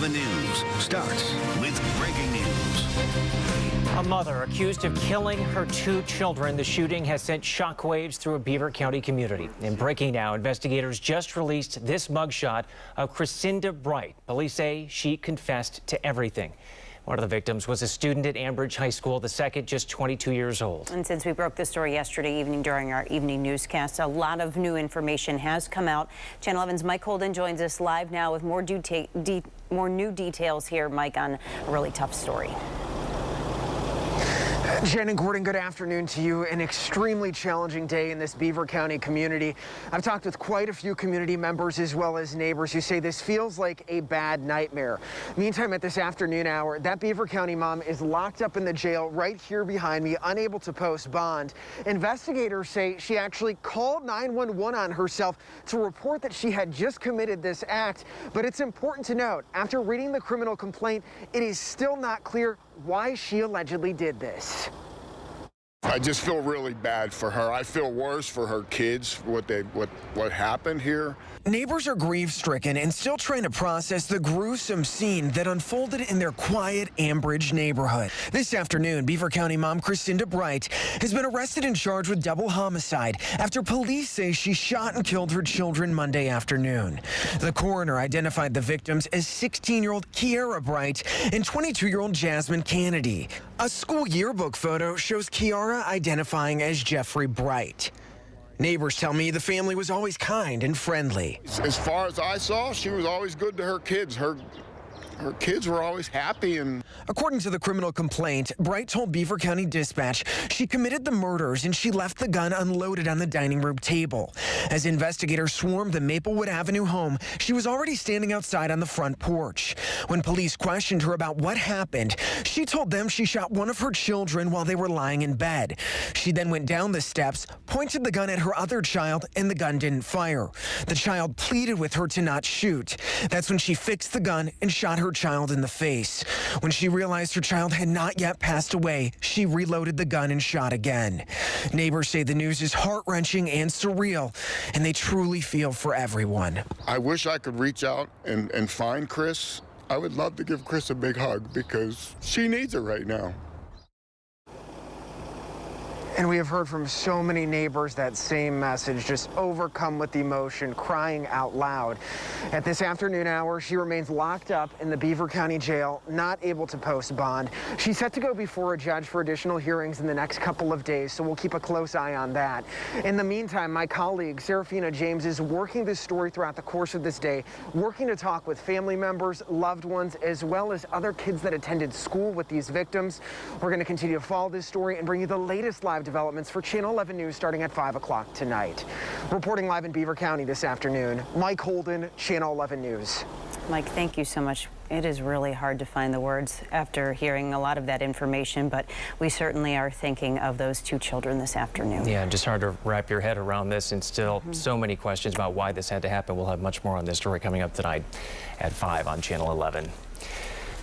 11 News starts with breaking news. A mother accused of killing her 2 children. The shooting has sent shockwaves through a Beaver County community. In breaking now, investigators just released this mugshot of Crescinda Bright. Police say she confessed to everything. One of the victims was a student at Ambridge High School, the second just 22 years old. And since we broke this story yesterday evening during our evening newscast, a lot of new information has come out. Channel 11's Mike Holden joins us live now with more new details here, Mike, on a really tough story. Jen and Gordon, good afternoon to you. An extremely challenging day in this Beaver County community. I've talked with quite a few community members as well as neighbors who say this feels like a bad nightmare. Meantime, at this afternoon hour, that Beaver County mom is locked up in the jail right here behind me, unable to post bond. Investigators say she actually called 911 on herself to report that she had just committed this act. But it's important to note, after reading the criminal complaint, it is still not clear why she allegedly did this. I just feel really bad for her. I feel worse for her kids, what happened here. Neighbors are grief-stricken and still trying to process the gruesome scene that unfolded in their quiet Ambridge neighborhood. This afternoon, Beaver County mom Crescinda Bright has been arrested and charged with double homicide after police say she shot and killed her children Monday afternoon. The coroner identified the victims as 16-year-old Kiara Bright and 22-year-old Jasmine Kennedy. A school yearbook photo shows Kiara identifying as Jeffrey Bright. Neighbors tell me the family was always kind and friendly. As far as I saw, she was always good to her kids. Her kids were always happy. And according to the criminal complaint, Bright told Beaver County Dispatch she committed the murders and she left the gun unloaded on the dining room table. As investigators swarmed the Maplewood Avenue home, she was already standing outside on the front porch. When police questioned her about what happened, she told them she shot one of her children while they were lying in bed. She then went down the steps, pointed the gun at her other child, and the gun didn't fire. The child pleaded with her to not shoot. That's when she fixed the gun and shot her child in the face. When she realized her child had not yet passed away, she reloaded the gun and shot again. Neighbors say the news is heart-wrenching and surreal, and they truly feel for everyone. I wish I could reach out and find Chris. I would love to give Chris a big hug because she needs it right now. And we have heard from so many neighbors that same message, just overcome with emotion, crying out loud. At this afternoon hour, she remains locked up in the Beaver County Jail, not able to post bond. She's set to go before a judge for additional hearings in the next couple of days, so we'll keep a close eye on that. In the meantime, my colleague, Serafina James, is working this story throughout the course of this day, working to talk with family members, loved ones, as well as other kids that attended school with these victims. We're going to continue to follow this story and bring you the latest live developments for Channel 11 News starting at 5 o'clock tonight. Reporting live in Beaver County this afternoon, Mike Holden, Channel 11 News. Mike, thank you so much. It is really hard to find the words after hearing a lot of that information, but we certainly are thinking of those 2 children this afternoon. Yeah, just hard to wrap your head around this, and still so many questions about why this had to happen. We'll have much more on this story coming up tonight at 5 on Channel 11.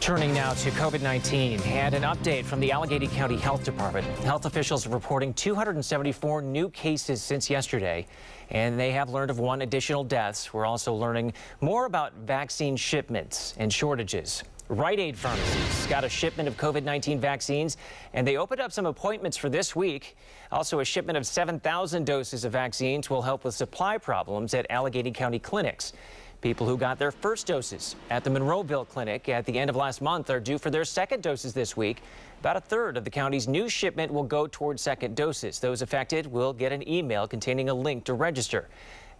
Turning now to COVID-19 and an update from the Allegheny County Health Department. Health officials are reporting 274 new cases since yesterday, and they have learned of 1 additional death. We're also learning more about vaccine shipments and shortages. Rite Aid pharmacies got a shipment of COVID-19 vaccines, and they opened up some appointments for this week. Also, a shipment of 7,000 doses of vaccines will help with supply problems at Allegheny County clinics. People who got their first doses at the Monroeville Clinic at the end of last month are due for their second doses this week. About a third of the county's new shipment will go towards second doses. Those affected will get an email containing a link to register.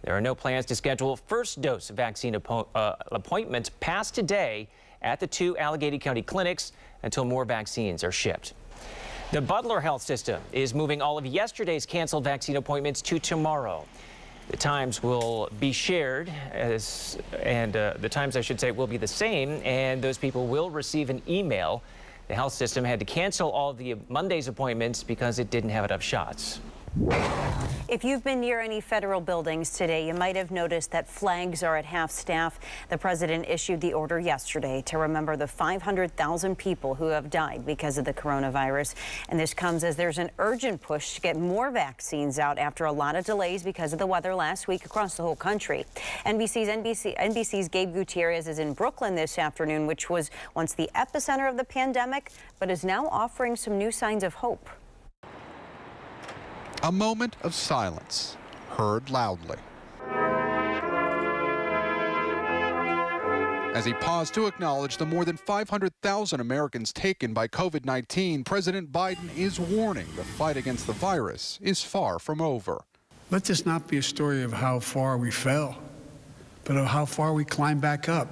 There are no plans to schedule first dose vaccine appointments past today at the 2 Allegheny County clinics until more vaccines are shipped. The Butler Health System is moving all of yesterday's canceled vaccine appointments to tomorrow. The times will be shared, the times, I should say, will be the same, and those people will receive an email. The health system had to cancel all of the Monday's appointments because it didn't have enough shots. If you've been near any federal buildings today, you might have noticed that flags are at half staff. The president issued the order yesterday to remember the 500,000 people who have died because of the coronavirus. And this comes as there's an urgent push to get more vaccines out after a lot of delays because of the weather last week across the whole country. NBC's Gabe Gutierrez is in Brooklyn this afternoon, which was once the epicenter of the pandemic, but is now offering some new signs of hope. A moment of silence, heard loudly. As he paused to acknowledge the more than 500,000 Americans taken by COVID-19, President Biden is warning the fight against the virus is far from over. Let this not be a story of how far we fell, but of how far we climbed back up.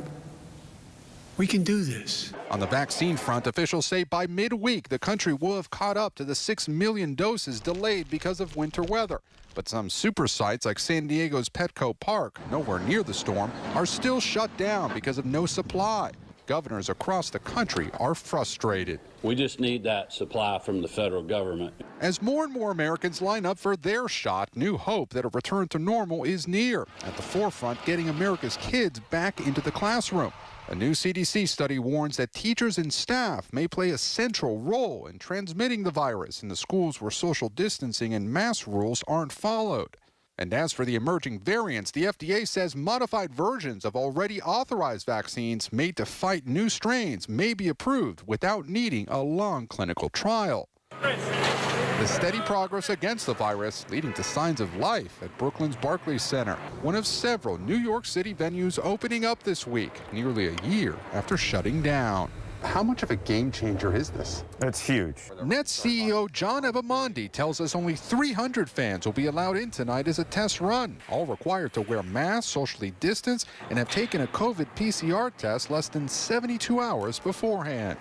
We can do this. On the vaccine front, officials say by midweek, the country will have caught up to the 6 million doses delayed because of winter weather. But some super sites like San Diego's Petco Park, nowhere near the storm, are still shut down because of no supply. Governors across the country are frustrated. We just need that supply from the federal government. As more and more Americans line up for their shot, new hope that a return to normal is near. At the forefront, getting America's kids back into the classroom. A new CDC study warns that teachers and staff may play a central role in transmitting the virus in the schools where social distancing and mask rules aren't followed. And as for the emerging variants, the FDA says modified versions of already authorized vaccines made to fight new strains may be approved without needing a long clinical trial. The steady progress against the virus leading to signs of life at Brooklyn's Barclays Center, one of several New York City venues opening up this week, nearly a year after shutting down. How much of a game changer is this? It's huge. Nets CEO John Evamondi tells us only 300 fans will be allowed in tonight as a test run, all required to wear masks, socially distance, and have taken a COVID PCR test less than 72 hours beforehand.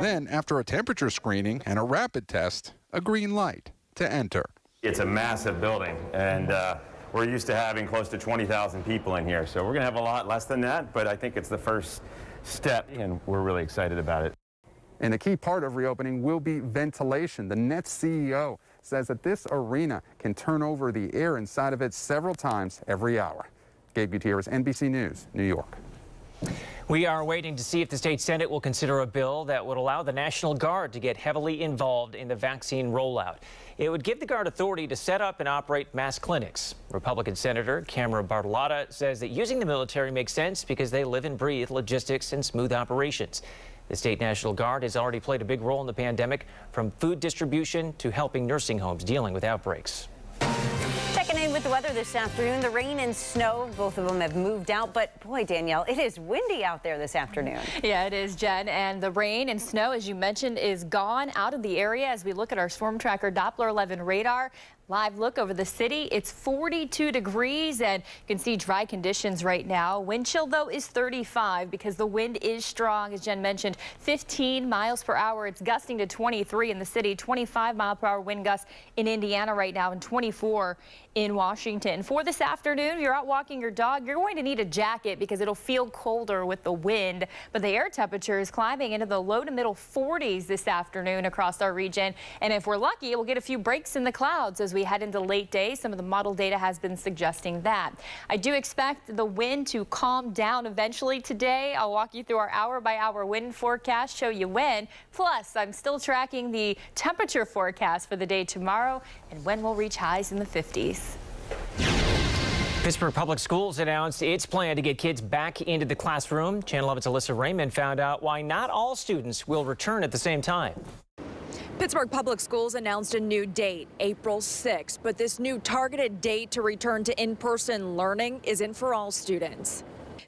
Then, after a temperature screening and a rapid test, a green light to enter. It's a massive building, and we're used to having close to 20,000 people in here, so we're going to have a lot less than that, but I think it's the first step, and we're really excited about it. And a key part of reopening will be ventilation. The Nets CEO says that this arena can turn over the air inside of it several times every hour. Gabe Gutierrez, NBC News, New York. We are waiting to see if the state Senate will consider a bill that would allow the National Guard to get heavily involved in the vaccine rollout. It would give the Guard authority to set up and operate mass clinics. Republican Senator Cameron Bartolotta says that using the military makes sense because they live and breathe logistics and smooth operations. The state National Guard has already played a big role in the pandemic, from food distribution to helping nursing homes dealing with outbreaks. Checking in with the weather this afternoon. The rain and snow, both of them have moved out. But boy, Danielle, it is windy out there this afternoon. Yeah, it is, Jen. And the rain and snow, as you mentioned, is gone out of the area as we look at our storm tracker Doppler 11 radar. Live look over the city. It's 42 degrees and you can see dry conditions right now. Wind chill, though, is 35 because the wind is strong. As Jen mentioned, 15 miles per hour. It's gusting to 23 in the city, 25 mile per hour wind gusts in Indiana right now, and 24 in Washington. For this afternoon, if you're out walking your dog, you're going to need a jacket because it'll feel colder with the wind. But the air temperature is climbing into the low to middle 40s this afternoon across our region. And if we're lucky, we'll get a few breaks in the clouds as we head into late day. Some of the model data has been suggesting that. I do expect the wind to calm down eventually today. I'll walk you through our hour-by-hour wind forecast, show you when. Plus, I'm still tracking the temperature forecast for the day tomorrow and when we'll reach highs in the 50s. Pittsburgh Public Schools announced its plan to get kids back into the classroom. Channel 11's Alyssa Raymond found out why not all students will return at the same time. Pittsburgh Public Schools announced a new date, April 6th, but this new targeted date to return to in-person learning isn't for all students.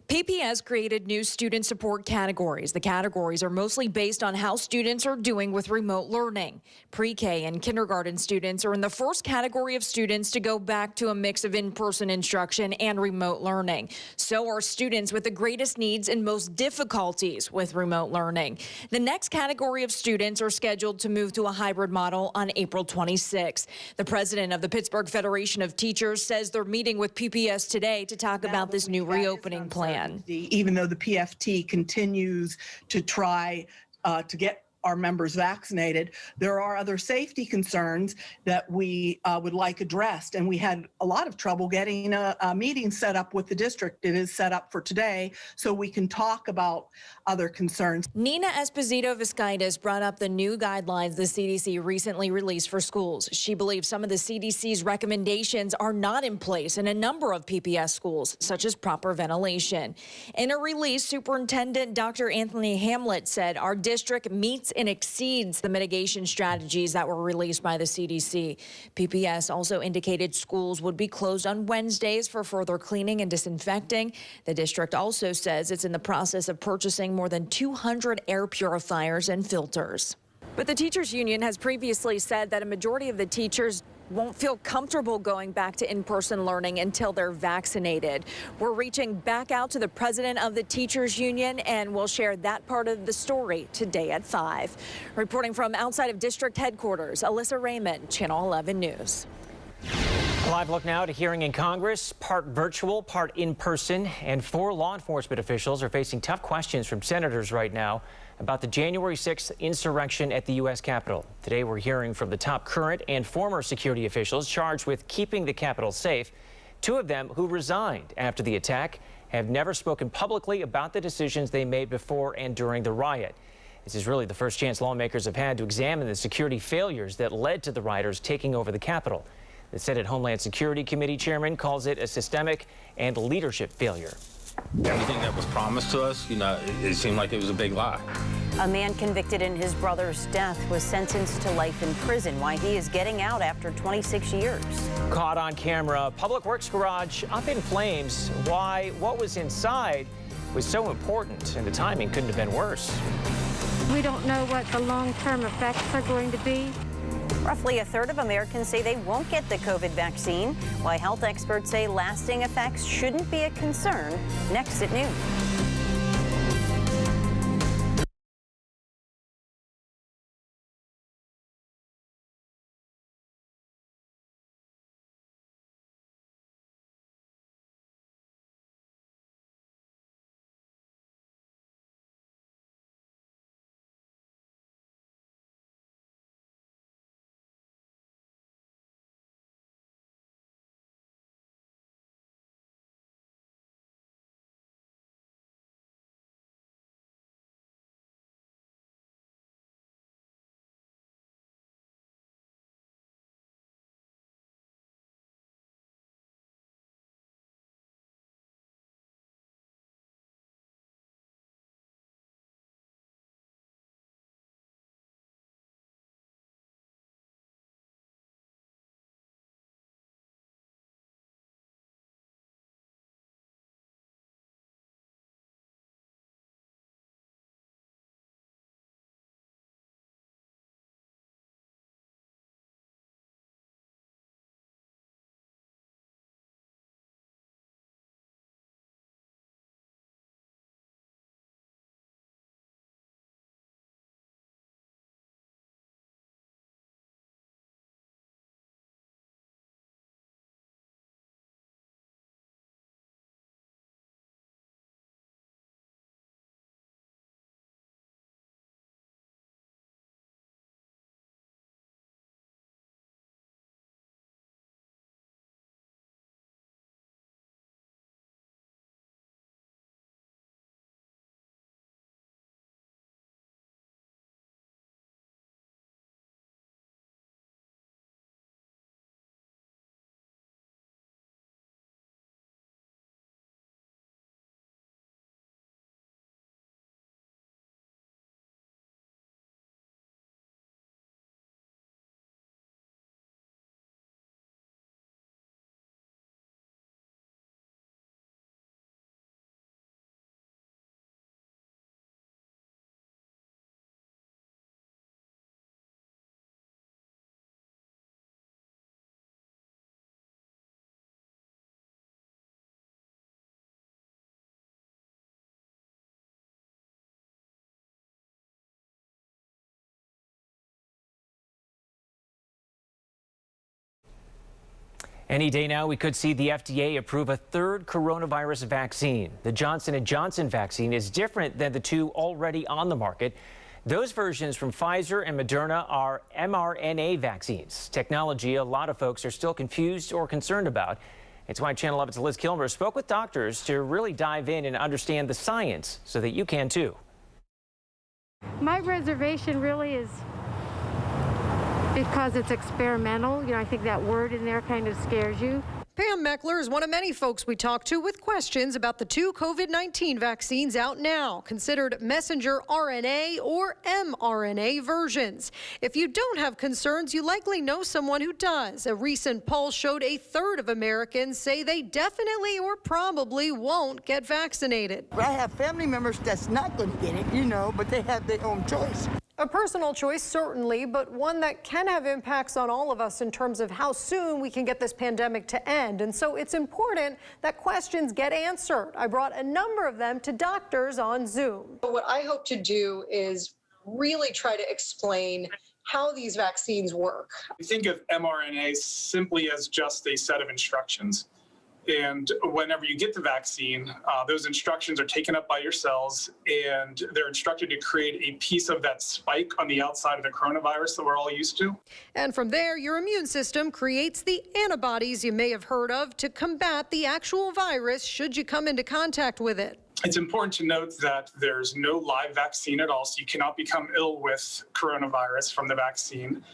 PPS created new student support categories. The categories are mostly based on how students are doing with remote learning. Pre-K and kindergarten students are in the first category of students to go back to a mix of in-person instruction and remote learning. So are students with the greatest needs and most difficulties with remote learning. The next category of students are scheduled to move to a hybrid model on April 26th. The president of the Pittsburgh Federation of Teachers says they're meeting with PPS today to talk about this new reopening plan. Even though the PFT continues to try to get our members vaccinated. There are other safety concerns that we would like addressed, and we had a lot of trouble getting a meeting set up with the district. It is set up for today, so we can talk about other concerns. Nina Esposito-Viscaitis brought up the new guidelines the CDC recently released for schools. She believes some of the CDC's recommendations are not in place in a number of PPS schools, such as proper ventilation. In a release, Superintendent Dr. Anthony Hamlet said our district meets and exceeds the mitigation strategies that were released by the CDC. PPS also indicated schools would be closed on Wednesdays for further cleaning and disinfecting. The district also says it's in the process of purchasing more than 200 air purifiers and filters. But the teachers union has previously said that a majority of the teachers won't feel comfortable going back to in-person learning until they're vaccinated. We're reaching back out to the president of the teachers union, and we'll share that part of the story today at 5. Reporting from outside of district headquarters, Alyssa Raymond, Channel 11 News. A live look now at a hearing in Congress, part virtual, part in person, and 4 law enforcement officials are facing tough questions from senators right now about the January 6th insurrection at the U.S. Capitol. Today we're hearing from the top current and former security officials charged with keeping the Capitol safe. 2 of them who resigned after the attack have never spoken publicly about the decisions they made before and during the riot. This is really the first chance lawmakers have had to examine the security failures that led to the rioters taking over the Capitol. The Senate Homeland Security Committee chairman calls it a systemic and leadership failure. Everything that was promised to us, it seemed like it was a big lie. A man convicted in his brother's death was sentenced to life in prison. Why he is getting out after 26 years. Caught on camera, Public Works garage up in flames. Why what was inside was so important, and the timing couldn't have been worse. We don't know what the long-term effects are going to be. Roughly a third of Americans say they won't get the COVID vaccine, why health experts say lasting effects shouldn't be a concern. Next at noon. Any day now, we could see the FDA approve a 3rd coronavirus vaccine. The Johnson & Johnson vaccine is different than the 2 already on the market. Those versions from Pfizer and Moderna are mRNA vaccines, technology a lot of folks are still confused or concerned about. It's why Channel 11's Liz Kilmer spoke with doctors to really dive in and understand the science so that you can too. My reservation really is because it's experimental. You know, I think that word in there kind of scares you. Pam Meckler is one of many folks we talked to with questions about the two COVID-19 vaccines out now, considered messenger RNA or mRNA versions. If you don't have concerns, you likely know someone who does. A recent poll showed a third of Americans say they definitely or probably won't get vaccinated. I have family members that's not going to get it, you know, but they have their own choice. A personal choice, certainly, but one that can have impacts on all of us in terms of how soon we can get this pandemic to end. And so it's important that questions get answered. I brought a number of them to doctors on Zoom. What I hope to do is really try to explain how these vaccines work. Think of mRNA simply as just a set of instructions. And whenever you get the vaccine, those instructions are taken up by your cells, and they're instructed to create a piece of that spike on the outside of the coronavirus that we're all used to. And from there, your immune system creates the antibodies you may have heard of to combat the actual virus should you come into contact with it. It's important to note that there's no live vaccine at all, so you cannot become ill with coronavirus from the vaccine.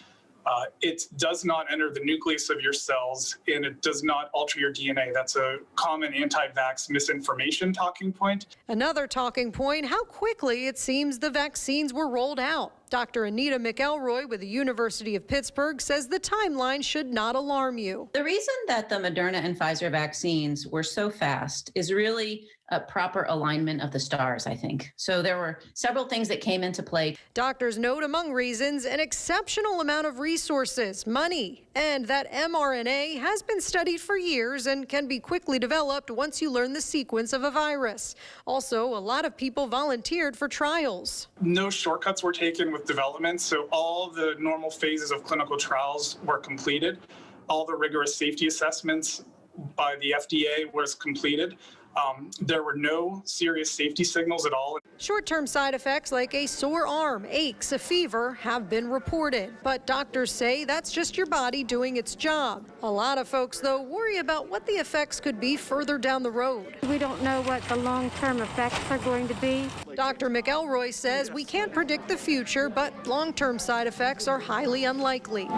It does not enter the nucleus of your cells, and it does not alter your DNA. That's a common anti-vax misinformation talking point. Another talking point, how quickly it seems the vaccines were rolled out. Dr. Anita McElroy with the University of Pittsburgh says the timeline should not alarm you. The reason that the Moderna and Pfizer vaccines were so fast is really a proper alignment of the stars, I think. So there were several things that came into play. Doctors note among reasons an exceptional amount of resources, money, and that mRNA has been studied for years and can be quickly developed once you learn the sequence of a virus. Also, a lot of people volunteered for trials. No shortcuts were taken with development, so all the normal phases of clinical trials were completed. All the rigorous safety assessments by the FDA was completed. There were no serious safety signals at all. Short-term side effects like a sore arm, aches, a fever have been reported, but doctors say that's just your body doing its job. A lot of folks, though, worry about what the effects could be further down the road. We don't know what the long-term effects are going to be. Dr. McElroy says we can't predict the future, but long-term side effects are highly unlikely.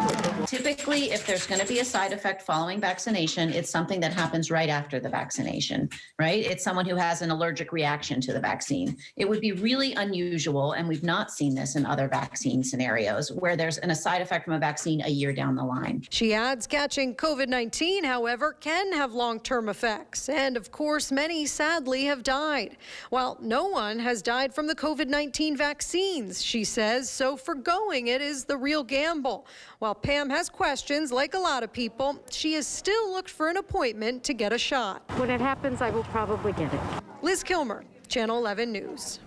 Typically, if there's going to be a side effect following vaccination, it's something that happens right after the vaccination, right? It's someone who has an allergic reaction to the vaccine. It would be really unusual, and we've not seen this in other vaccine scenarios, where there's a side effect from a vaccine a year down the line. She adds catching COVID-19, however, can have long-term effects. And of course, many sadly have died. While no one has died from the COVID-19 vaccines, she says, so forgoing it is the real gamble. While Pam has questions, like a lot of people, she has still looked for an appointment to get a shot. When it happens, I will probably get it. Liz Kilmer, Channel 11 News.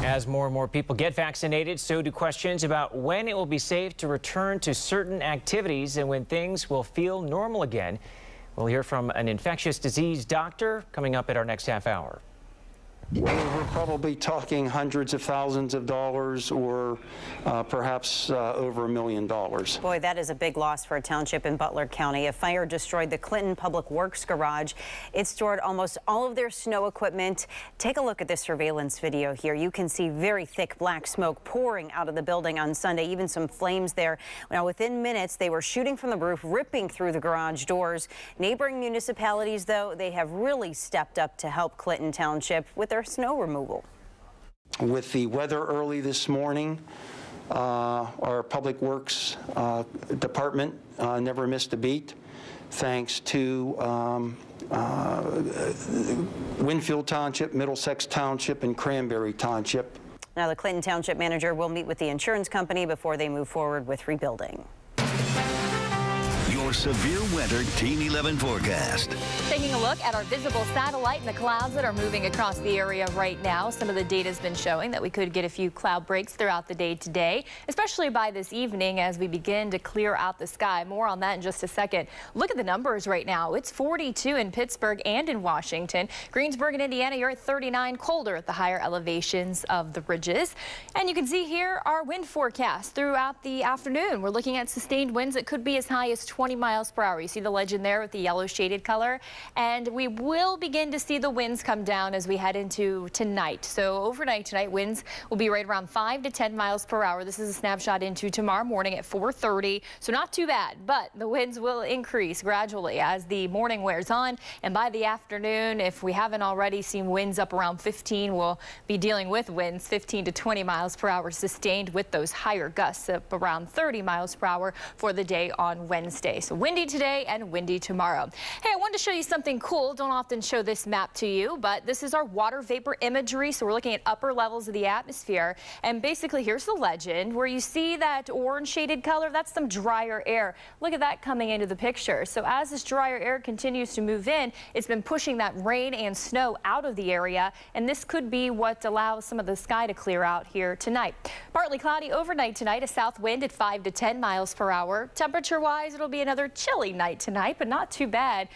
As more and more people get vaccinated, so do questions about when it will be safe to return to certain activities and when things will feel normal again. We'll hear from an infectious disease doctor coming up at our next half hour. We're probably talking hundreds of thousands of dollars, or perhaps over $1 million. Boy, that is a big loss for a township in Butler County. A fire destroyed the Clinton Public Works garage. It stored almost all of their snow equipment. Take a look at this surveillance video here. You can see very thick black smoke pouring out of the building on Sunday, even some flames there. Now, within minutes, they were shooting from the roof, ripping through the garage doors. Neighboring municipalities, though, they have really stepped up to help Clinton Township with their snow removal. With the weather early this morning, our Public Works department never missed a beat, thanks to Winfield Township, Middlesex Township, and Cranberry Township. Now, the Clinton Township manager will meet with the insurance company before they move forward with rebuilding. You're your severe winter Team 11 forecast. Taking a look at our visible satellite and the clouds that are moving across the area right now. Some of the data has been showing that we could get a few cloud breaks throughout the day today, especially by this evening as we begin to clear out the sky. More on that in just a second. Look at the numbers right now. It's 42 in Pittsburgh and in Washington. Greensburg and Indiana, you're at 39, colder at the higher elevations of the ridges. And you can see here our wind forecast throughout the afternoon. We're looking at sustained winds that could be as high as 20 miles per hour. You see the legend there with the yellow shaded color. And we will begin to see the winds come down as we head into tonight. So overnight tonight, winds will be right around 5 to 10 miles per hour. This is a snapshot into tomorrow morning at 4:30. So not too bad, but the winds will increase gradually as the morning wears on. And by the afternoon, if we haven't already seen winds up around 15, we'll be dealing with winds 15 to 20 miles per hour sustained with those higher gusts up around 30 miles per hour for the day on Wednesday. So windy today and windy tomorrow. Hey, I wanted to show you something cool. Don't often show this map to you, but this is our water vapor imagery. So we're looking at upper levels of the atmosphere. And basically, here's the legend where you see that orange shaded color. That's some drier air. Look at that coming into the picture. So as this drier air continues to move in, it's been pushing that rain and snow out of the area. And this could be what allows some of the sky to clear out here tonight. Partly cloudy overnight tonight, a south wind at 5 to 10 miles per hour. Temperature wise, it'll be another chilly night tonight, but not too bad.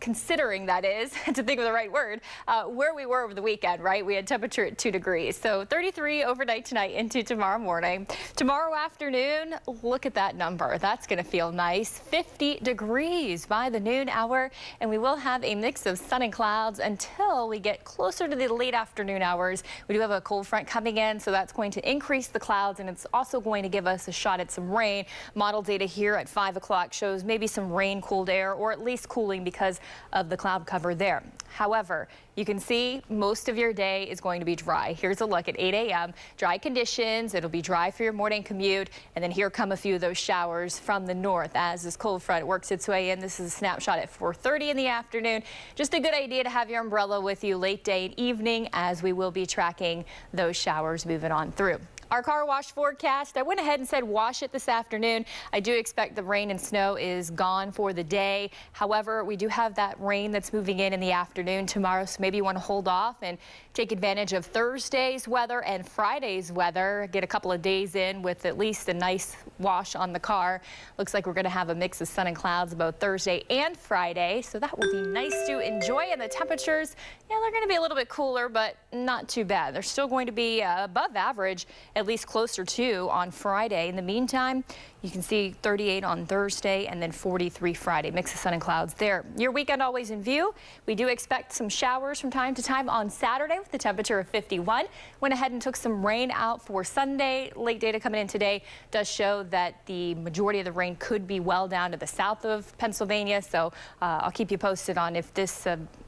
Considering that is, to think of the right word, where we were over the weekend, right? We had temperature at 2 degrees. So 33 overnight tonight into tomorrow morning. Tomorrow afternoon, look at that number. That's going to feel nice. 50 degrees by the noon hour. And we will have a mix of sun and clouds until we get closer to the late afternoon hours. We do have a cold front coming in, so that's going to increase the clouds, and it's also going to give us a shot at some rain. Model data here at 5 o'clock shows maybe some rain, cooled air, or at least cooling because of the cloud cover there. However, you can see most of your day is going to be dry. Here's a look at 8 a.m. Dry conditions. It'll be dry for your morning commute. And then here come a few of those showers from the north as this cold front works its way in. This is a snapshot at 4:30 in the afternoon. Just a good idea to have your umbrella with you late day and evening as we will be tracking those showers moving on through. Our car wash forecast, I went ahead and said wash it this afternoon. I do expect the rain and snow is gone for the day. However, we do have that rain that's moving in the afternoon tomorrow, so maybe you want to hold off and take advantage of Thursday's weather and Friday's weather. Get a couple of days in with at least a nice wash on the car. Looks like we're going to have a mix of sun and clouds both Thursday and Friday, so that will be nice to enjoy. And the temperatures, yeah, they're going to be a little bit cooler, but not too bad. They're still going to be above average, at least closer to on Friday. In the meantime, you can see 38 on Thursday and then 43 Friday. Mix of sun and clouds there. Your weekend always in view. We do expect some showers from time to time on Saturday with the temperature of 51. Went ahead and took some rain out for Sunday. Late data coming in today does show that the majority of the rain could be well down to the south of Pennsylvania. So I'll keep you posted on if this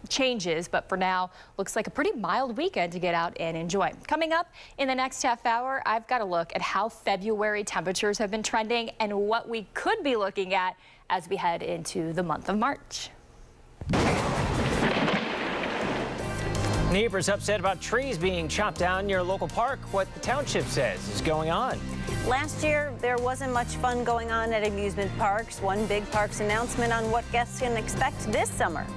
changes. But for now, looks like a pretty mild weekend to get out and enjoy. Coming up in the next half hour, I've got a look at how February temperatures have been trending and what we could be looking at as we head into the month of March. Neighbors upset about trees being chopped down near a local park. What the township says is going on. Last year, there wasn't much fun going on at amusement parks. One big park's announcement on what guests can expect this summer.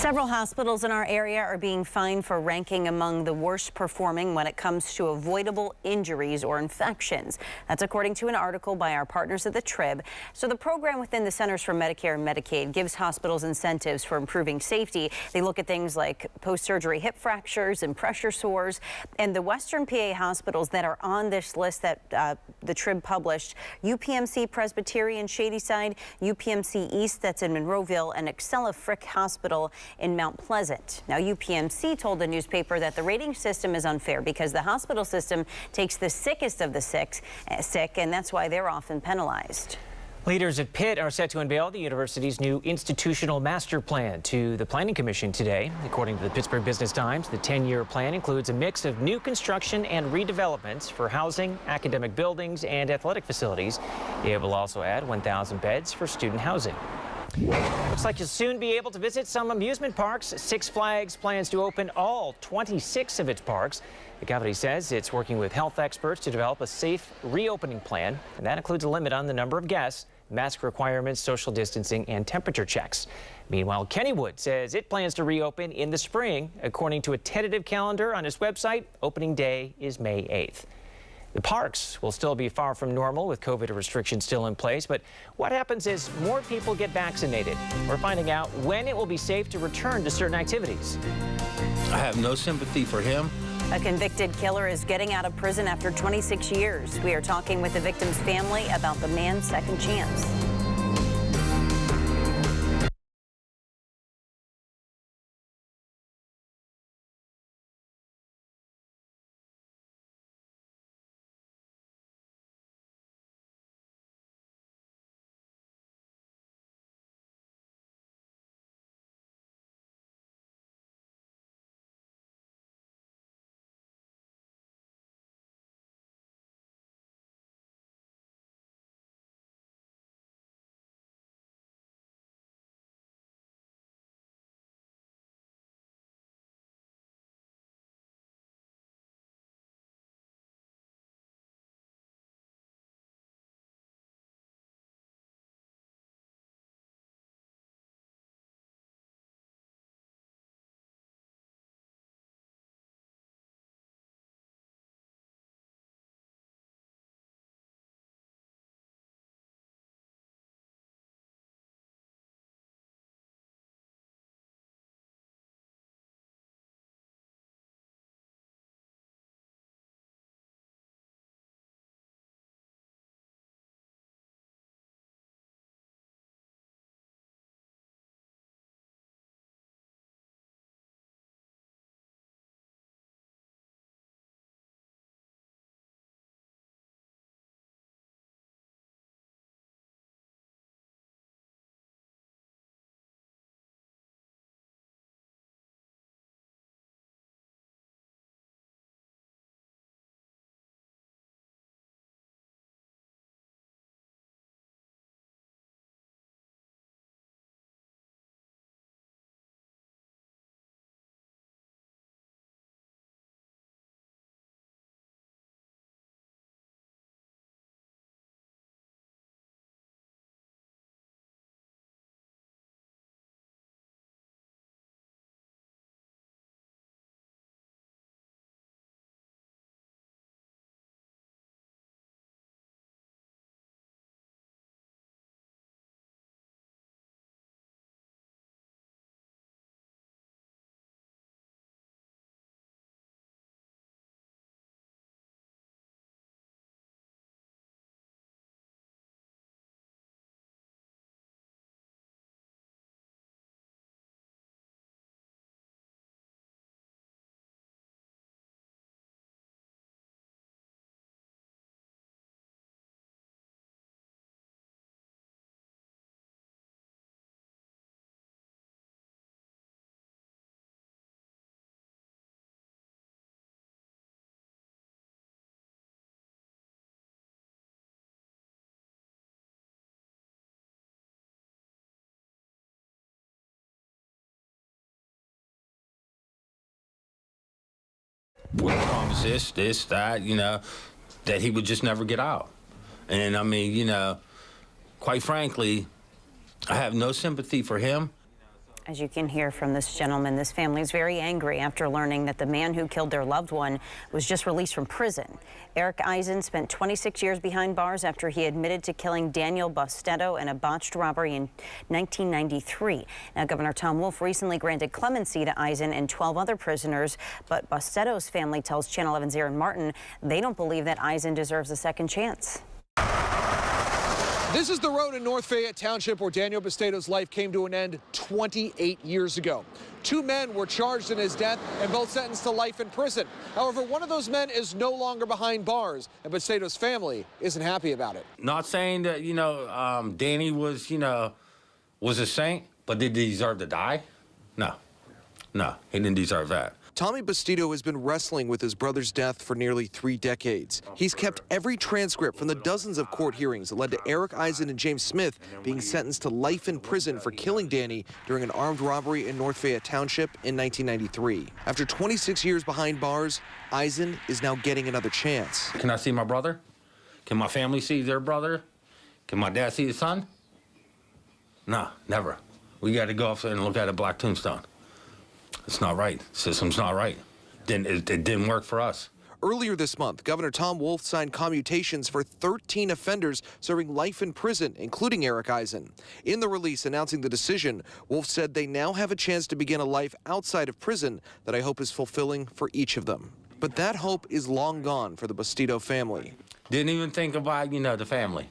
Several hospitals in our area are being fined for ranking among the worst performing when it comes to avoidable injuries or infections. That's according to an article by our partners at the Trib. So the program within the Centers for Medicare and Medicaid gives hospitals incentives for improving safety. They look at things like post-surgery hip fractures and pressure sores. And the Western PA hospitals that are on this list that the Trib published: UPMC Presbyterian Shadyside, UPMC East, that's in Monroeville, and Excella Frick Hospital in Mount Pleasant. Now, UPMC told the newspaper that the rating system is unfair because the hospital system takes the sickest of the sick, and that's why they're often penalized. Leaders at Pitt are set to unveil the university's new institutional master plan to the Planning Commission today. According to the Pittsburgh Business Times, the 10-year plan includes a mix of new construction and redevelopments for housing, academic buildings, and athletic facilities. It will also add 1,000 beds for student housing. Looks like you'll soon be able to visit some amusement parks. Six Flags plans to open all 26 of its parks. The company says it's working with health experts to develop a safe reopening plan, and that includes a limit on the number of guests, mask requirements, social distancing, and temperature checks. Meanwhile, Kennywood says it plans to reopen in the spring. According to a tentative calendar on its website, opening day is May 8th. The parks will still be far from normal with COVID restrictions still in place, but what happens as more people get vaccinated? We're finding out when it will be safe to return to certain activities. I have no sympathy for him. A convicted killer is getting out of prison after 26 years. We are talking with the victim's family about the man's second chance. We promised this, that, that he would just never get out. And I mean, quite frankly, I have no sympathy for him. As you can hear from this gentleman, this family is very angry after learning that the man who killed their loved one was just released from prison. Eric Eisen spent 26 years behind bars after he admitted to killing Daniel Bustetto in a botched robbery in 1993. Now, Governor Tom Wolf recently granted clemency to Eisen and 12 other prisoners, but Bustetto's family tells Channel 11's Aaron Martin they don't believe that Eisen deserves a second chance. This is the road in North Fayette Township where Daniel Bustetto's life came to an end 28 years ago. 2 men were charged in his death and both sentenced to life in prison. However, one of those men is no longer behind bars, and Bustetto's family isn't happy about it. Not saying that, Danny was, was a saint, but did he deserve to die? No, he didn't deserve that. Tommy Bustetto has been wrestling with his brother's death for nearly 3 decades. He's kept every transcript from the dozens of court hearings that led to Eric Eisen and James Smith being sentenced to life in prison for killing Danny during an armed robbery in North Fayette Township in 1993. After 26 years behind bars, Eisen is now getting another chance. Can I see my brother? Can my family see their brother? Can my dad see his son? No, never. We got to go up there and look at a black tombstone. It's not right. The system's not right. It didn't work for us. Earlier this month, Governor Tom Wolf signed commutations for 13 offenders serving life in prison, including Eric Eisen. In the release announcing the decision, Wolf said they now have a chance to begin a life outside of prison that I hope is fulfilling for each of them. But that hope is long gone for the Bustetto family. Didn't even think about, the family.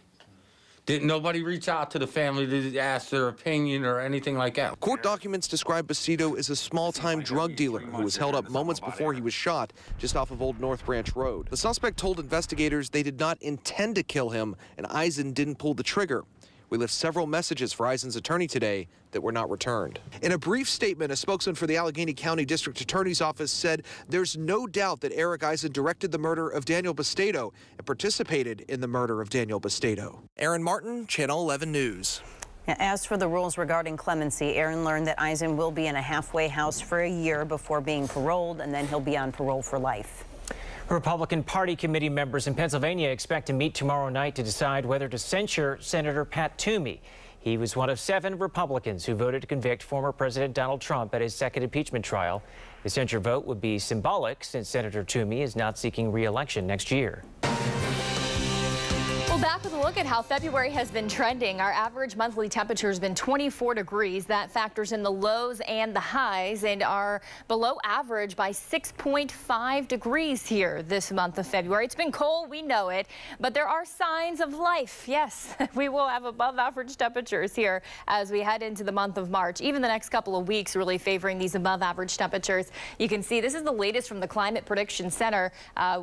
Didn't nobody reach out to the family to ask their opinion or anything like that? Court documents describe Bustetto as a small-time drug dealer who was held up moments before he was shot just off of Old North Branch Road. The suspect told investigators they did not intend to kill him, and Eisen didn't pull the trigger. We left several messages for Eisen's attorney today that were not returned. In a brief statement, a spokesman for the Allegheny County District Attorney's Office said there's no doubt that Eric Eisen directed the murder of Daniel Bustetto and participated in the murder of Daniel Bustetto. Aaron Martin, Channel 11 News. As for the rules regarding clemency, Aaron learned that Eisen will be in a halfway house for a year before being paroled, and then he'll be on parole for life. Republican Party committee members in Pennsylvania expect to meet tomorrow night to decide whether to censure Senator Pat Toomey. He was one of 7 Republicans who voted to convict former President Donald Trump at his second impeachment trial. The censure vote would be symbolic since Senator Toomey is not seeking re-election next year. Well, back with a look at how February has been trending. Our average monthly temperature has been 24 degrees. That factors in the lows and the highs, and are below average by 6.5 degrees here this month of February. It's been cold, we know it, but there are signs of life. Yes, we will have above average temperatures here as we head into the month of March. Even the next couple of weeks really favoring these above average temperatures. You can see this is the latest from the Climate Prediction Center.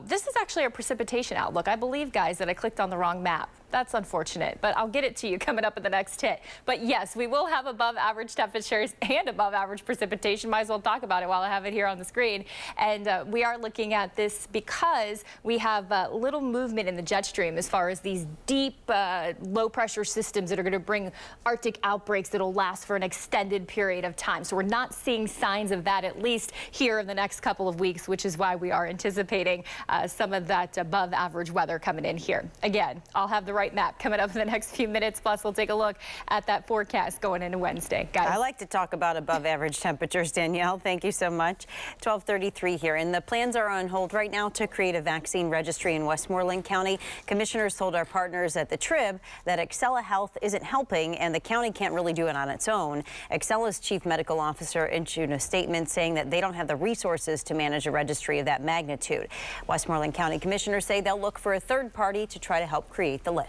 This is actually a precipitation outlook. I believe, guys, that I clicked on the wrong map. That's unfortunate, but I'll get it to you coming up in the next hit. But yes, we will have above average temperatures and above average precipitation. Might as well talk about it while I have it here on the screen. And we are looking at this because we have little movement in the jet stream as far as these deep low pressure systems that are going to bring Arctic outbreaks that'll last for an extended period of time. So we're not seeing signs of that, at least here in the next couple of weeks, which is why we are anticipating some of that above average weather coming in here. Again, I'll have the right map coming up in the next few minutes. Plus, we'll take a look at that forecast going into Wednesday. Guys, I like to talk about above average temperatures, Danielle. Thank you so much. 12:33 here, and the plans are on hold right now to create a vaccine registry in Westmoreland County. Commissioners told our partners at the Trib that Excella Health isn't helping, and the county can't really do it on its own. Excella's chief medical officer issued a statement saying that they don't have the resources to manage a registry of that magnitude. Westmoreland County commissioners say they'll look for a third party to try to help create the list.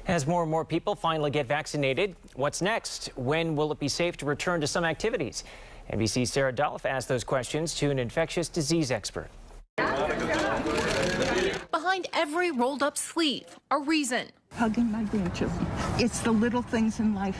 As more and more people finally get vaccinated, what's next? When will it be safe to return to some activities? NBC's Sarah Dolph asked those questions to an infectious disease expert. Behind every rolled up sleeve, a reason. Hugging my grandchildren. It's the little things in life.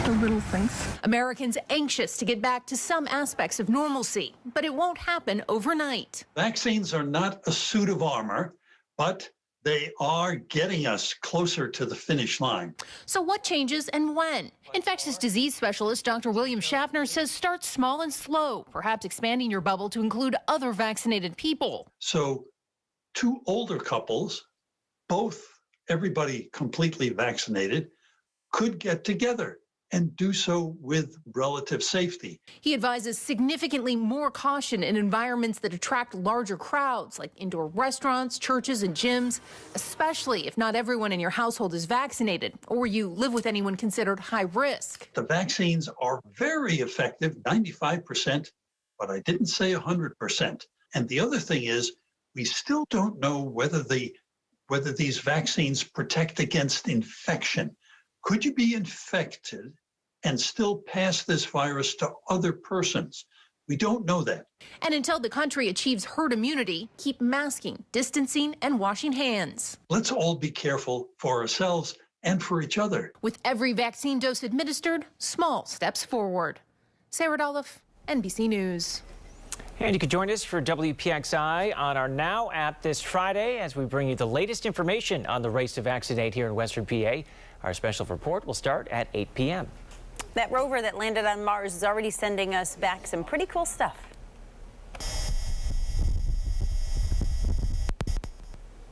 The little things. Americans anxious to get back to some aspects of normalcy, but it won't happen overnight. Vaccines are not a suit of armor, but they are getting us closer to the finish line. So what changes and when? Infectious disease specialist Dr. William Schaffner says start small and slow, perhaps expanding your bubble to include other vaccinated people. So 2 older couples, everybody completely vaccinated, could get together and do so with relative safety. He advises significantly more caution in environments that attract larger crowds, like indoor restaurants, churches, and gyms, especially if not everyone in your household is vaccinated or you live with anyone considered high risk. The vaccines are very effective, 95%, but I didn't say 100%. And the other thing is, we still don't know whether these vaccines protect against infection. Could you be infected and still pass this virus to other persons? We don't know that. And until the country achieves herd immunity, keep masking, distancing, and washing hands. Let's all be careful for ourselves and for each other. With every vaccine dose administered, small steps forward. Sarah Dolph, NBC News. And you can join us for WPXI on our Now app this Friday as we bring you the latest information on the race to vaccinate here in Western PA. Our special report will start at 8 p.m. That rover that landed on Mars is already sending us back some pretty cool stuff.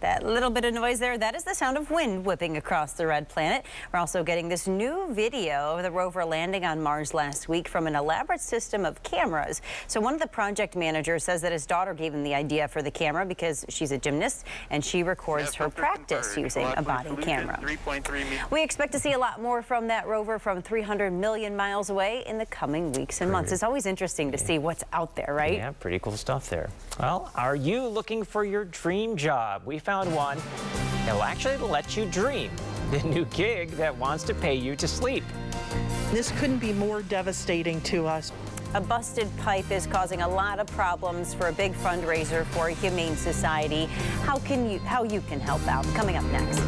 That little bit of noise there, that is the sound of wind whipping across the red planet. We're also getting this new video of the rover landing on Mars last week from an elaborate system of cameras. So one of the project managers says that his daughter gave him the idea for the camera because she's a gymnast and she records her practice using a body camera. We expect to see a lot more from that rover from 300 million miles away in the coming weeks and months. It's always interesting to see what's out there, right? Yeah, pretty cool stuff there. Well, are you looking for your dream job? We found one that'll actually let you dream. The new gig that wants to pay you to sleep. This couldn't be more devastating to us. A busted pipe is causing a lot of problems for a big fundraiser for a humane society. How you can help out? Coming up next.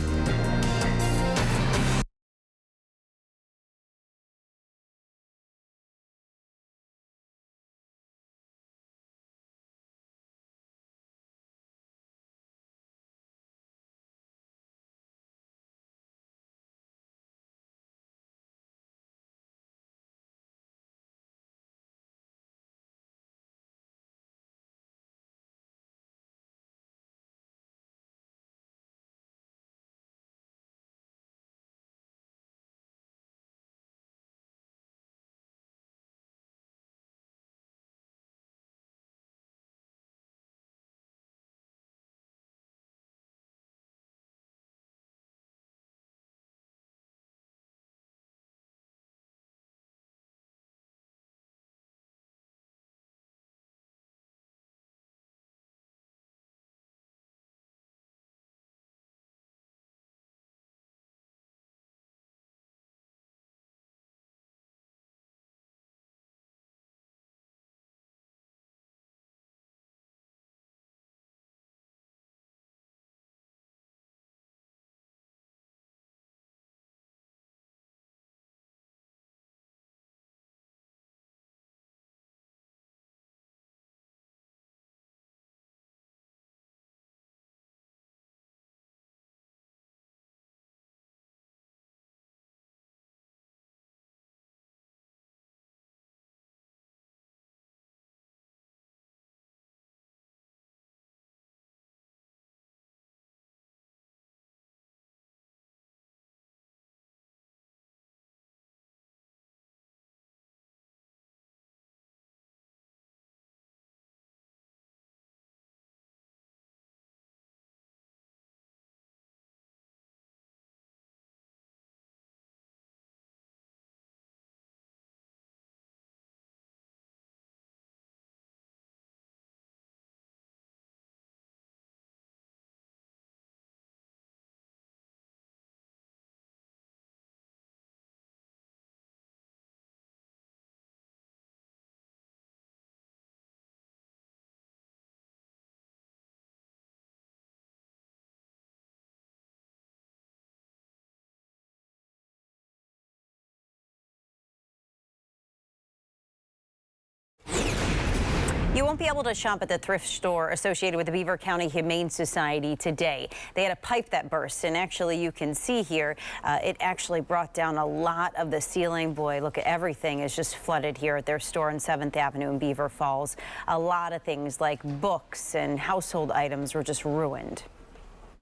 You won't be able to shop at the thrift store associated with the Beaver County Humane Society today. They had a pipe that burst, and actually you can see here, it actually brought down a lot of the ceiling. Boy, look at everything is just flooded here at their store on 7th Avenue in Beaver Falls. A lot of things like books and household items were just ruined.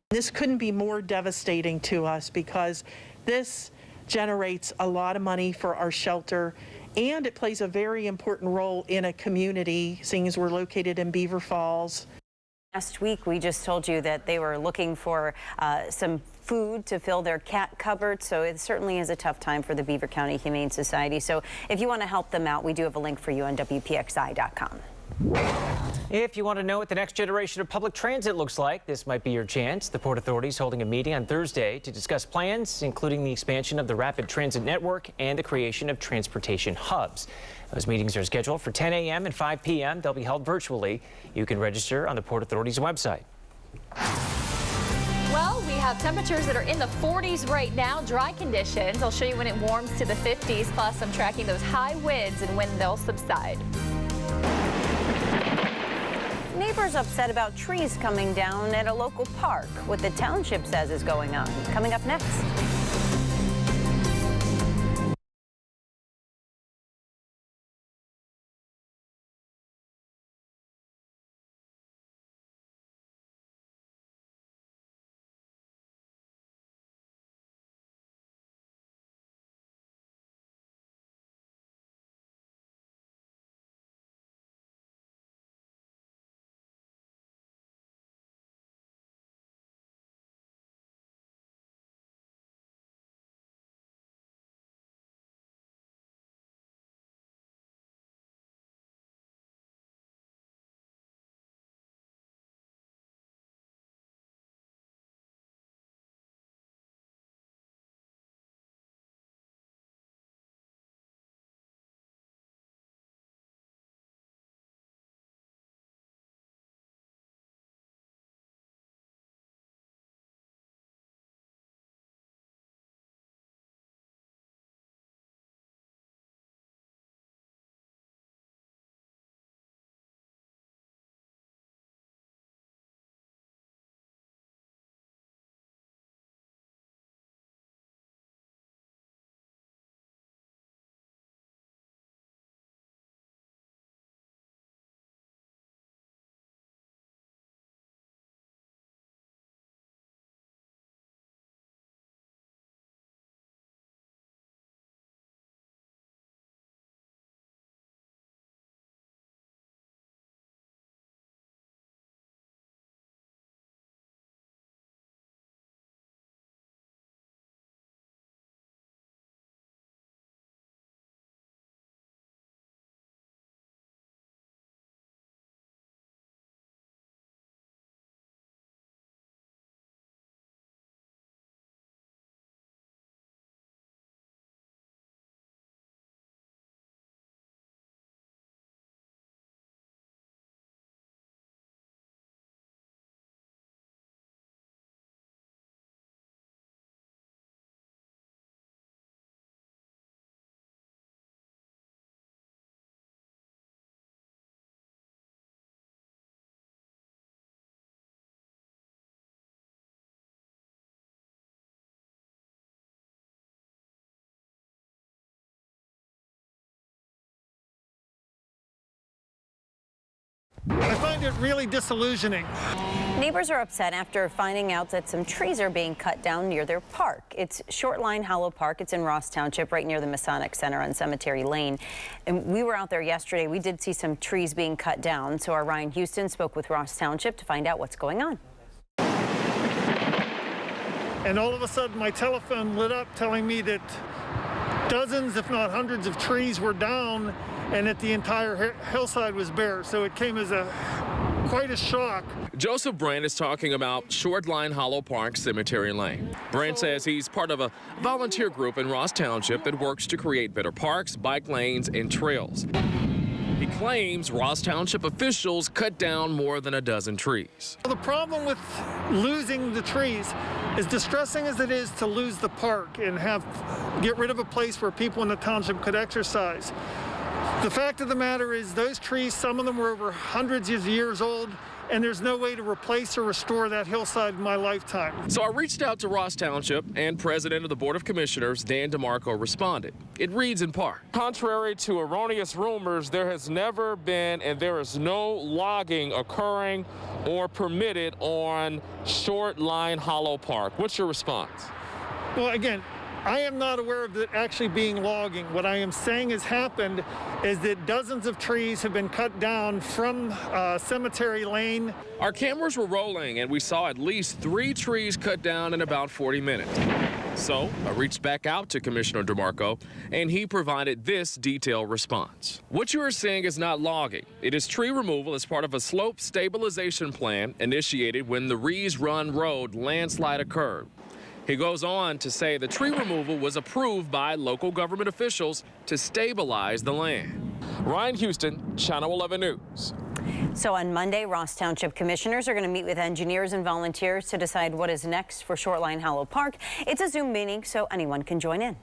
This couldn't be more devastating to us because this generates a lot of money for our shelter, and it plays a very important role in a community, seeing as we're located in Beaver Falls. Last week, we just told you that they were looking for some food to fill their cat cupboard, so it certainly is a tough time for the Beaver County Humane Society. So if you want to help them out, we do have a link for you on WPXI.com. If you want to know what the next generation of public transit looks like, this might be your chance. The Port Authority is holding a meeting on Thursday to discuss plans, including the expansion of the rapid transit network and the creation of transportation hubs. Those meetings are scheduled for 10 a.m. and 5 p.m. They'll be held virtually. You can register on the Port Authority's website. Well, we have temperatures that are in the 40s right now, dry conditions. I'll show you when it warms to the 50s, plus I'm tracking those high winds and when they'll subside. Neighbors upset about trees coming down at a local park. What the township says is going on. Coming up next. I find it really disillusioning. Neighbors are upset after finding out that some trees are being cut down near their park. It's Short Line Hollow Park. It's in Ross Township, right near the Masonic Center on Cemetery Lane. And we were out there yesterday. We did see some trees being cut down. So our Ryan Houston spoke with Ross Township to find out what's going on. And all of a sudden, my telephone lit up telling me that dozens, if not hundreds, of trees were down and that the entire hillside was bare. So it came as quite a shock. Joseph Brand is talking about Short Line Hollow Park, Cemetery Lane. Brand says he's part of a volunteer group in Ross Township that works to create better parks, bike lanes, and trails. He claims Ross Township officials cut down more than a dozen trees. The problem with losing the trees, as distressing as it is to lose the park and get rid of a place where people in the township could exercise, the fact of the matter is those trees, some of them were over hundreds of years old, and there's no way to replace or restore that hillside in my lifetime. So I reached out to Ross Township, and President of the Board of Commissioners, Dan DeMarco, responded. It reads in part: contrary to erroneous rumors, there has never been and there is no logging occurring or permitted on Short Line Hollow Park. What's your response? Well, again, I am not aware of it actually being logging. What I am saying has happened is that dozens of trees have been cut down from Cemetery Lane. Our cameras were rolling and we saw at least 3 trees cut down in about 40 minutes. So I reached back out to Commissioner DeMarco and he provided this detailed response. What you are seeing is not logging. It is tree removal as part of a slope stabilization plan initiated when the Rees Run Road landslide occurred. He goes on to say the tree removal was approved by local government officials to stabilize the land. Ryan Houston, Channel 11 News. So on Monday, Ross Township commissioners are going to meet with engineers and volunteers to decide what is next for Shoreline Hollow Park. It's a Zoom meeting, so anyone can join in.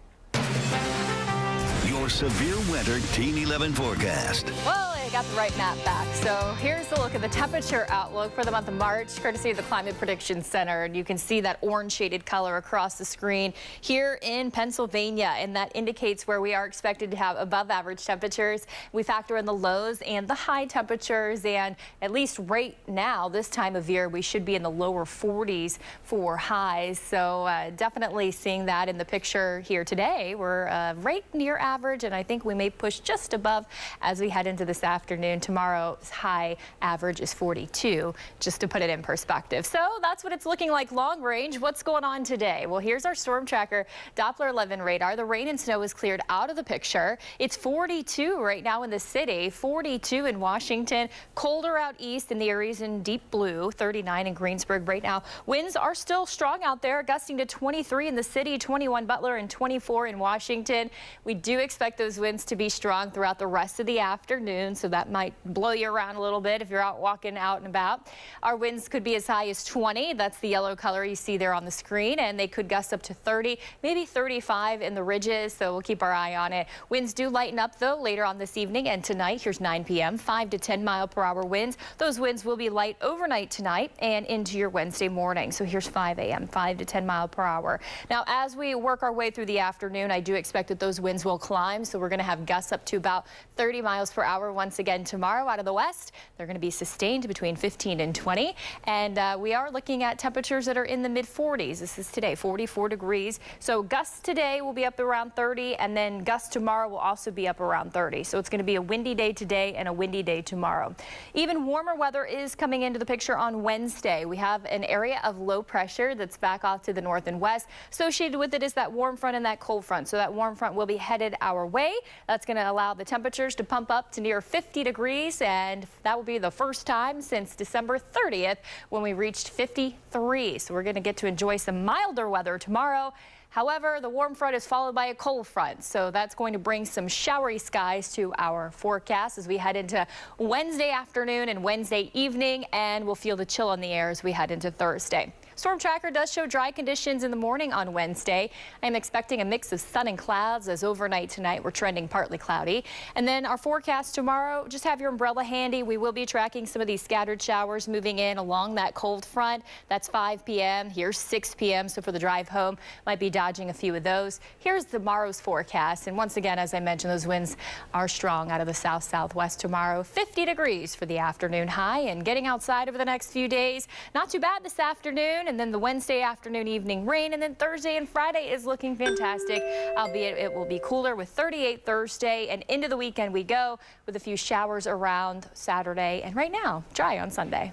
Your severe winter Team 11 forecast. Well, I got the right map back. So here's the look at the temperature outlook for the month of March, courtesy of the Climate Prediction Center. And you can see that orange shaded color across the screen here in Pennsylvania. And that indicates where we are expected to have above average temperatures. We factor in the lows and the high temperatures. And at least right now, this time of year, we should be in the lower 40s for highs. So definitely seeing that in the picture here today. We're right near average, and I think we may push just above as we head into this afternoon. Tomorrow's high average is 42, just to put it in perspective. So that's what it's looking like long range. What's going on today? Well, here's our storm tracker Doppler 11 radar. The rain and snow is cleared out of the picture. It's 42 right now in the city, 42 in Washington, colder out east in the areas in deep blue, 39 in Greensburg right now. Winds are still strong out there, gusting to 23 in the city, 21 Butler, and 24 in Washington. We do expect those winds to be strong throughout the rest of the afternoon, so that might blow you around a little bit if you're out walking out and about. Our winds could be as high as 20. That's the yellow color you see there on the screen, and they could gust up to 30, maybe 35 in the ridges, so we'll keep our eye on it. Winds do lighten up, though, later on this evening and tonight. Here's 9 p.m., 5 to 10 mile per hour winds. Those winds will be light overnight tonight and into your Wednesday morning. So here's 5 a.m., 5 to 10 mile per hour. Now, as we work our way through the afternoon, I do expect that those winds will climb, so we're going to have gusts up to about 30 miles per hour once again tomorrow out of the west. They're going to be sustained between 15 and 20, and we are looking at temperatures that are in the mid-40s. This is today, 44 degrees. So gusts today will be up around 30, and then gusts tomorrow will also be up around 30. So it's going to be a windy day today and a windy day tomorrow. Even warmer weather is coming into the picture on Wednesday. We have an area of low pressure that's back off to the north and west. Associated with it is that warm front and that cold front. So that warm front will be headed our way. That's going to allow the temperatures to pump up to near 50 degrees, and that will be the first time since December 30th when we reached 53. So we're going to get to enjoy some milder weather tomorrow. However, the warm front is followed by a cold front, so that's going to bring some showery skies to our forecast as we head into Wednesday afternoon and Wednesday evening, and we'll feel the chill on the air as we head into Thursday. Storm tracker does show dry conditions in the morning on Wednesday. I'm expecting a mix of sun and clouds as overnight tonight we're trending partly cloudy. And then our forecast tomorrow, just have your umbrella handy. We will be tracking some of these scattered showers moving in along that cold front. That's 5 p.m. Here's 6 p.m. So for the drive home, might be dodging a few of those. Here's tomorrow's forecast. And once again, as I mentioned, those winds are strong out of the south-southwest tomorrow. 50 degrees for the afternoon high, and getting outside over the next few days. Not too bad this afternoon. And then the Wednesday afternoon evening rain, and then Thursday and Friday is looking fantastic, albeit it will be cooler with 38 Thursday, and into the weekend we go with a few showers around Saturday, and right now dry on Sunday.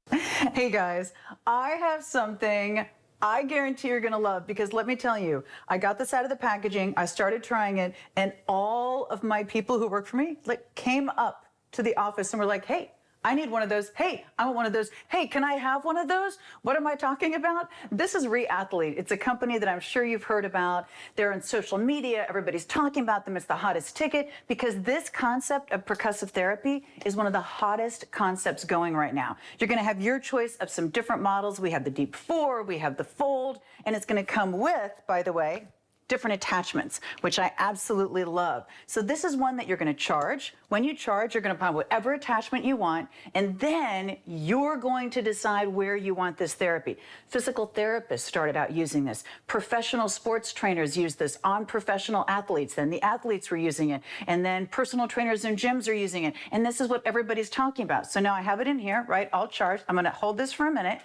Hey guys, I have something I guarantee you're going to love, because let me tell you, I got this out of the packaging, I started trying it, and all of my people who work for me came up to the office and were like, hey, I need one of those. Hey, I want one of those. Hey, can I have one of those? What am I talking about? This is Reathlete. It's a company that I'm sure you've heard about. They're on social media. Everybody's talking about them. It's the hottest ticket, because this concept of percussive therapy is one of the hottest concepts going right now. You're going to have your choice of some different models. We have the Deep 4, we have the Fold, and it's going to come with, by the way, different attachments, which I absolutely love. So this is one that you're going to charge. When you charge, you're going to find whatever attachment you want, and then you're going to decide where you want this therapy. Physical therapists started out using this. Professional sports trainers use this on professional athletes. Then the athletes were using it, and then personal trainers in gyms are using it. And this is what everybody's talking about. So now I have it in here, right? All charged. I'm going to hold this for a minute.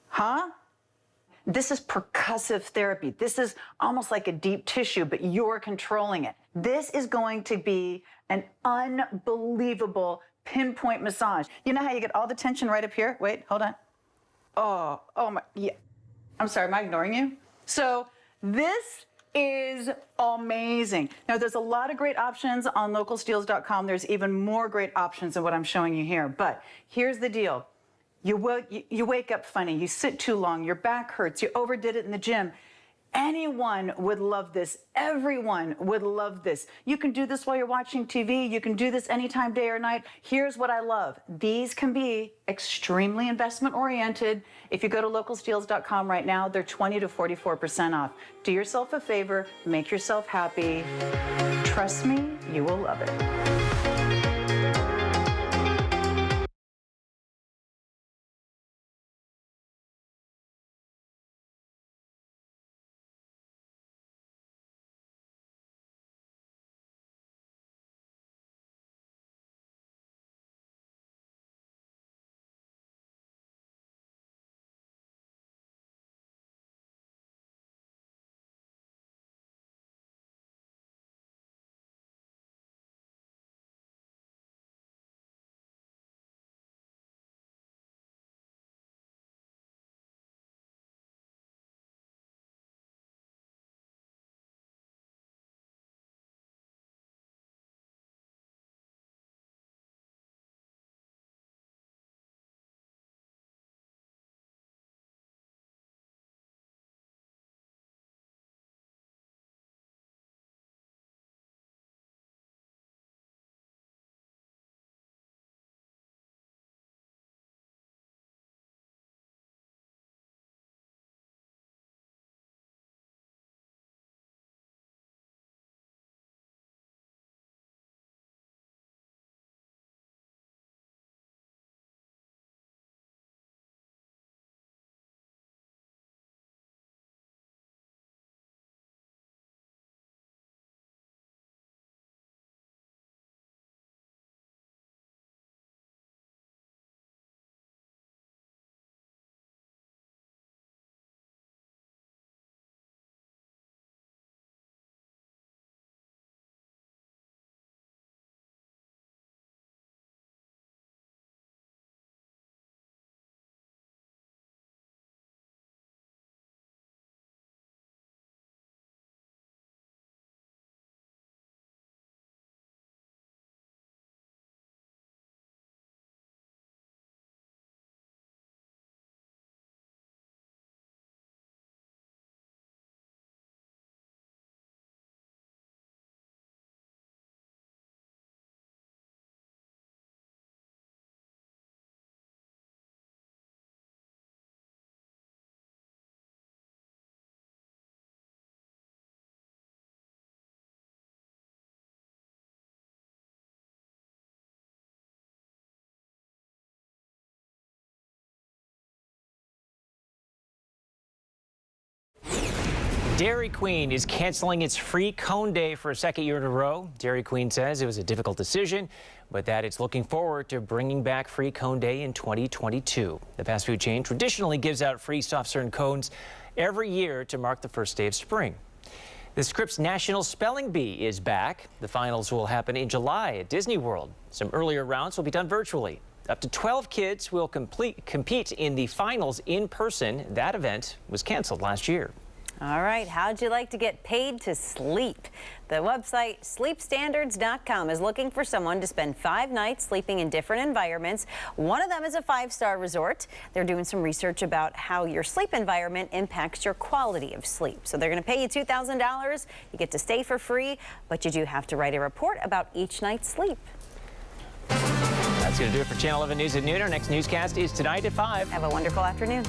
Huh? This is percussive therapy. This is almost like a deep tissue, but you're controlling it. This is going to be an unbelievable pinpoint massage. You know how you get all the tension right up here? Wait, hold on. Oh my, yeah. I'm sorry, am I ignoring you? So this is amazing. Now, there's a lot of great options on localsteels.com. There's even more great options than what I'm showing you here. But here's the deal. You wake up funny, you sit too long, your back hurts, you overdid it in the gym. Anyone would love this. Everyone would love this. You can do this while you're watching TV. You can do this anytime, day or night. Here's what I love. These can be extremely investment oriented. If you go to localsteels.com right now, they're 20 to 44% off. Do yourself a favor, make yourself happy. Trust me, you will love it. Dairy Queen is canceling its free cone day for a second year in a row. Dairy Queen says it was a difficult decision, but that it's looking forward to bringing back free cone day in 2022. The fast food chain traditionally gives out free soft serve cones every year to mark the first day of spring. The Scripps National Spelling Bee is back. The finals will happen in July at Disney World. Some earlier rounds will be done virtually. Up to 12 kids will compete in the finals in person. That event was canceled last year. All right, how'd you like to get paid to sleep? The website sleepstandards.com is looking for someone to spend 5 nights sleeping in different environments. One of them is a 5-star resort. They're doing some research about how your sleep environment impacts your quality of sleep. So they're going to pay you $2,000. You get to stay for free, but you do have to write a report about each night's sleep. That's going to do it for Channel 11 News at noon. Our next newscast is tonight at 5. Have a wonderful afternoon.